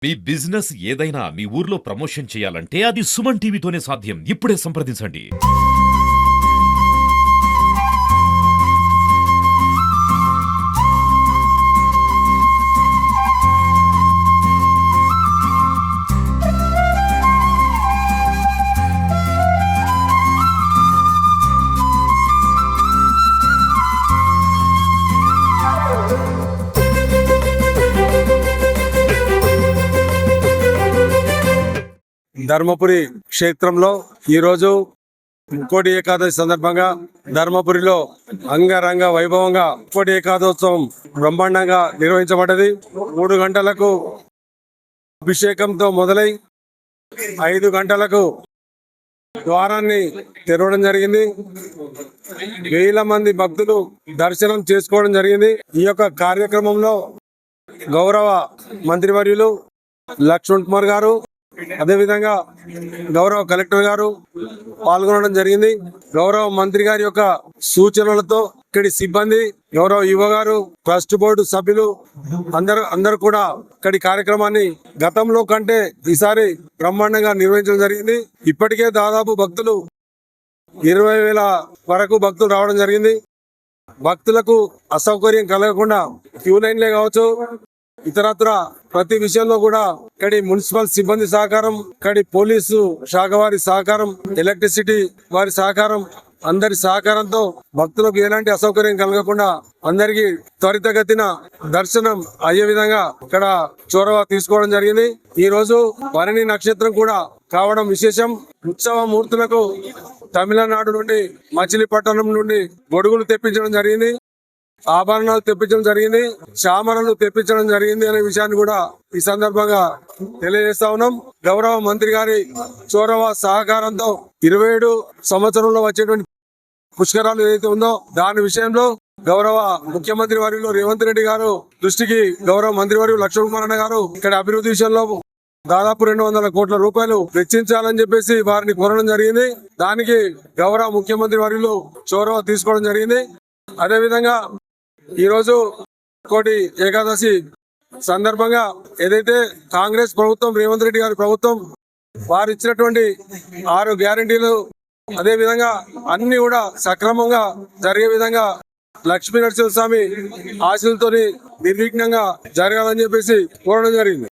మీ business ఏదైనా మీ ఊర్లో promotion చేయాలంటే అది సుమన్ టీవీతోనే సాధ్యం. ఇప్పుడే సంప్రదించండి. ధర్మపురి క్షేత్రంలో ఈరోజు ముక్కోటి ఏకాదశి సందర్భంగా ధర్మపురిలో అంగరంగ వైభవంగా ముక్కోటి ఏకాదశోత్సవం బ్రహ్మాండంగా నిర్వహించబడ్డది. 3 గంటలకు అభిషేకంతో మొదలై 5 గంటలకు ద్వారాన్ని తెరవడం జరిగింది. వేల మంది భక్తులు దర్శనం చేసుకోవడం జరిగింది. ఈ యొక్క కార్యక్రమంలో గౌరవ మంత్రివర్యులు లక్ష్మణ్ కుమార్ గారు, అదేవిధంగా గౌరవ కలెక్టర్ గారు పాల్గొనడం జరిగింది. గౌరవ మంత్రి గారి యొక్క సూచనలతో ఇక్కడి సిబ్బంది, గౌరవ యువ గారు, ట్రస్ట్ బోర్డు సభ్యులు అందరూ కూడా ఇక్కడి కార్యక్రమాన్ని గతంలో కంటే ఈసారి బ్రహ్మాండంగా నిర్వహించడం జరిగింది. ఇప్పటికే దాదాపు భక్తులు 20,000 వరకు భక్తులు రావడం జరిగింది. భక్తులకు అసౌకర్యం కలగకుండా క్యూ లైన్లే కావచ్చు, ఇతరత్ర ప్రతి విషయంలో కూడా ఇక్కడి మున్సిపల్ సిబ్బంది సహకారం, ఇక్కడి పోలీసు శాఖ వారి సహకారం, ఎలక్ట్రిసిటీ వారి సహకారం, అందరి సహకారంతో భక్తులకు ఎలాంటి అసౌకర్యం కలగకుండా అందరికి త్వరితగతిన దర్శనం అయ్యే విధంగా ఇక్కడ చొరవ తీసుకోవడం జరిగింది. ఈ రోజు భరణి నక్షత్రం కూడా కావడం విశేషం. ఉత్సవ మూర్తులకు తమిళనాడు నుండి, మచిలీపట్నం నుండి గొడుగులు తెప్పించడం జరిగింది, ఆభరణాలు తెప్పించడం జరిగింది, చామరలు తెప్పించడం జరిగింది అనే విషయాన్ని కూడా ఈ సందర్భంగా తెలియజేస్తా ఉన్నాం. గౌరవ మంత్రి గారి చొరవ సహకారంతో 27 సంవత్సరంలో వచ్చేటువంటి పుష్కరాలు ఏదైతే ఉందో దాని విషయంలో గౌరవ ముఖ్యమంత్రి వర్యులు రేవంత్ రెడ్డి గారు దృష్టికి గౌరవ మంత్రి వర్యులు లక్ష్మణ్ కుమార్ అన్న గారు ఇక్కడ అభివృద్ధి విషయంలో దాదాపు 200 కోట్ల రూపాయలు వెచ్చించాలని చెప్పేసి వారిని కోరడం జరిగింది. దానికి గౌరవ ముఖ్యమంత్రి వర్యులు చొరవ తీసుకోవడం జరిగింది. అదేవిధంగా ఈరోజు కోటి ఏకాదశి సందర్భంగా ఏదైతే కాంగ్రెస్ ప్రభుత్వం, రేవంత్ రెడ్డి గారి ప్రభుత్వం వారు ఇచ్చినటువంటి 6 గ్యారంటీలు, అదే విధంగా అన్ని కూడా సక్రమంగా జరిగే విధంగా లక్ష్మీ నరసింహస్వామి ఆశీస్సులతో నిర్విఘ్నంగా జరగాలని చెప్పేసి కోరడం జరిగింది.